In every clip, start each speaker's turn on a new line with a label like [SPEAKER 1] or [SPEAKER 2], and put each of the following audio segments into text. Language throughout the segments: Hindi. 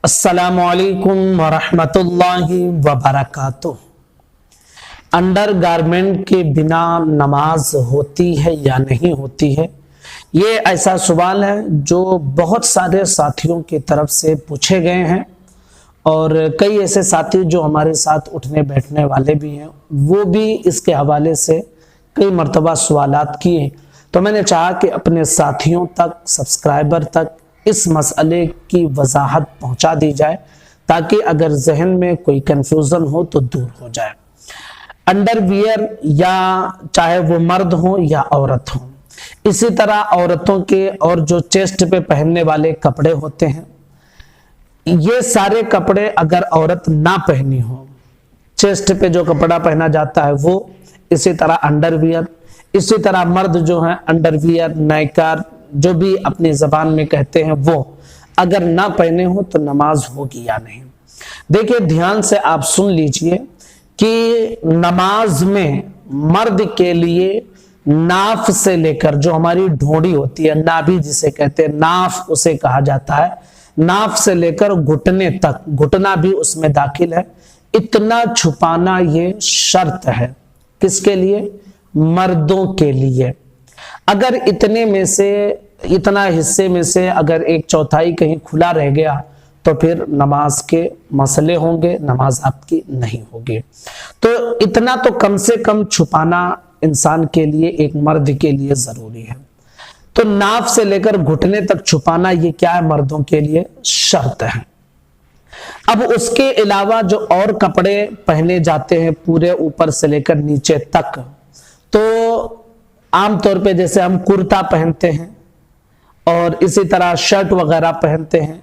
[SPEAKER 1] अस्सलामुअलैकुम वरहमतुल्लाहि वबरकातुह। अंडर गारमेंट के बिना नमाज होती है या नहीं होती है, ये ऐसा सवाल है जो बहुत सारे साथियों की तरफ से पूछे गए हैं और कई ऐसे साथी जो हमारे साथ उठने बैठने वाले भी हैं, वो भी इसके हवाले से कई मर्तबा सवालात किए। तो मैंने चाहा कि अपने साथियों तक, सब्सक्राइबर तक इस मसले की वजाहत पहुंचा दी जाए ताकि अगर जहन में कोई कंफ्यूजन हो तो दूर हो जाए। अंडरवियर या चाहे वो मर्द हो या औरत हो, इसी तरह औरतों के और जो चेस्ट पे पहनने वाले कपड़े होते हैं, ये सारे कपड़े अगर औरत ना पहनी हो, चेस्ट पे जो कपड़ा पहना जाता है वो, इसी तरह अंडरवियर, इसी तरह मर्द जो है अंडरवियर, नाइकार जो भी अपनी जबान में कहते हैं, वो अगर ना पहने हो तो नमाज होगी या नहीं। देखिए ध्यान से आप सुन लीजिए कि नमाज में मर्द के लिए नाफ से लेकर जो हमारी ढोंडी होती है, नाभि जिसे कहते हैं, नाफ उसे कहा जाता है, नाफ से लेकर घुटने तक, घुटना भी उसमें दाखिल है, इतना छुपाना ये शर्त है। किसके लिए? मर्दों के लिए। अगर इतने में से, इतना हिस्से में से अगर एक चौथाई कहीं खुला रह गया तो फिर नमाज के मसले होंगे, नमाज आपकी नहीं होगी। तो इतना तो कम से कम छुपाना इंसान के लिए, एक मर्द के लिए जरूरी है। तो नाफ से लेकर घुटने तक छुपाना ये क्या है? मर्दों के लिए शर्त है। अब उसके अलावा जो और कपड़े पहने जाते हैं पूरे ऊपर से लेकर नीचे तक, तो आमतौर पे जैसे हम कुर्ता पहनते हैं और इसी तरह शर्ट वगैरह पहनते हैं,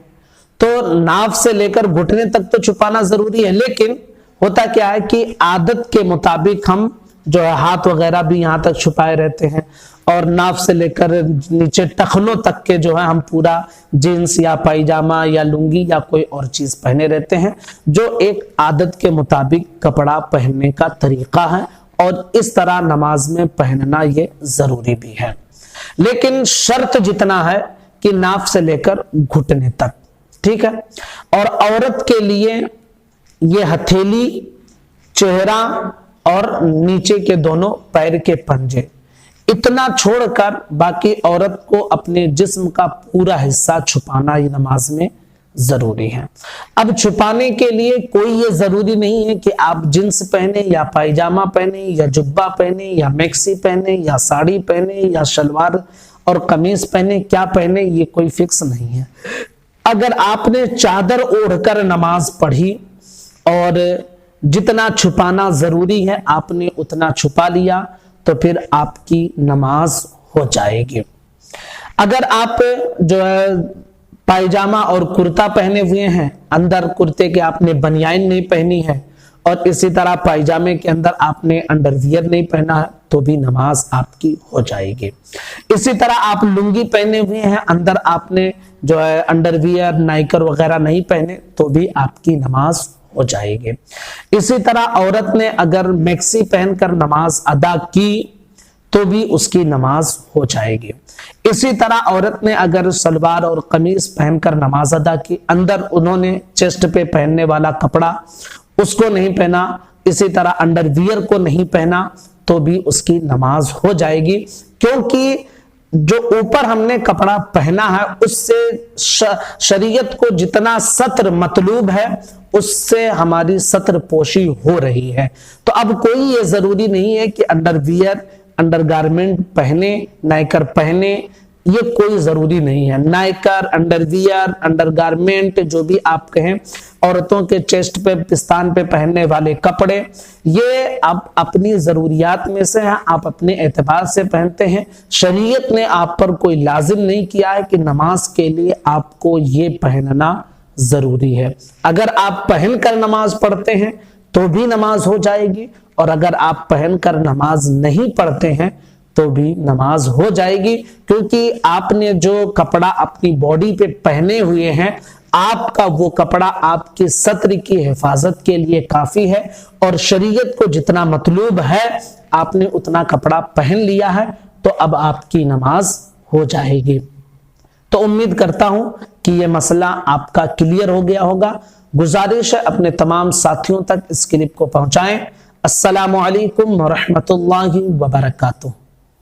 [SPEAKER 1] तो नाफ से लेकर घुटने तक तो छुपाना जरूरी है। लेकिन होता क्या है कि आदत के मुताबिक हम जो है हाथ वगैरह भी यहां तक छुपाए रहते हैं और नाफ से लेकर नीचे टखनों तक के जो है हम पूरा जींस या पायजामा या लुंगी या कोई और चीज पहने रहते हैं, जो एक आदत के मुताबिक कपड़ा पहनने का तरीका है और इस तरह नमाज में पहनना ये जरूरी भी है। लेकिन शर्त जितना है कि नाफ से लेकर घुटने तक, ठीक है। और औरत के लिए ये हथेली, चेहरा और नीचे के दोनों पैर के पंजे, इतना छोड़कर बाकी औरत को अपने जिस्म का पूरा हिस्सा छुपाना ये नमाज में जरूरी है। अब छुपाने के लिए कोई ये जरूरी नहीं है कि आप जींस पहने या पायजामा पहने या जुब्बा पहने या मैक्सी पहने या साड़ी पहने या शलवार और कमीज पहने, क्या पहने ये कोई फिक्स नहीं है। अगर आपने चादर ओढ़कर नमाज पढ़ी और जितना छुपाना जरूरी है आपने उतना छुपा लिया तो फिर आपकी नमाज हो जाएगी। अगर आप जो है पायजामा और कुर्ता पहने हुए हैं, अंदर कुर्ते के आपने बनियान नहीं पहनी है और इसी तरह पायजामे के अंदर आपने अंडरवियर नहीं पहना है, तो भी नमाज आपकी हो जाएगी। इसी तरह आप लुंगी पहने हुए हैं, अंदर आपने जो है अंडरवियर, नाइकर वगैरह नहीं पहने, तो भी आपकी नमाज हो जाएगी। इसी तरह औरत ने अगर मैक्सी पहनकर नमाज अदा की तो भी उसकी नमाज हो जाएगी। इसी तरह औरत ने अगर सलवार और कमीज पहनकर नमाज अदा की, अंदर उन्होंने चेस्ट पे पहनने वाला कपड़ा उसको नहीं पहना, इसी तरह अंडरवियर को नहीं पहना, तो भी उसकी नमाज हो जाएगी। क्योंकि जो ऊपर हमने कपड़ा पहना है उससे शरीयत को जितना सत्र मतलूब है उससे हमारी सत्र पोशी हो रही है। तो अब कोई ये जरूरी नहीं है कि अंडरवियर, अंडरगारमेंट पहने, नाइकर पहने, ये कोई जरूरी नहीं है। नाइकर, अंडरवियर, अंडरगारमेंट जो भी आप कहें, औरतों के चेस्ट पे, पिस्तान पे पहनने वाले कपड़े, ये आप अपनी जरूरियात में से हैं, आप अपने एतबार से पहनते हैं। शरीयत ने आप पर कोई लाजिम नहीं किया है कि नमाज के लिए आपको ये पहनना जरूरी है। अगर आप पहनकर नमाज पढ़ते हैं तो भी नमाज हो जाएगी और अगर आप पहनकर नमाज नहीं पढ़ते हैं तो भी नमाज हो जाएगी, क्योंकि आपने जो कपड़ा अपनी बॉडी पे पहने हुए हैं, आपका वो कपड़ा आपकी सत्र की हिफाजत के लिए काफी है और शरीयत को जितना मतलूब है आपने उतना कपड़ा पहन लिया है, तो अब आपकी नमाज हो जाएगी। तो उम्मीद करता हूं कि यह मसला आपका क्लियर हो गया होगा। गुजारिश है अपने तमाम साथियों तक इस क्लिप को पहुंचाएं। अस्सलामु अलैकुम व रहमतुल्लाहि व बरकातुहू।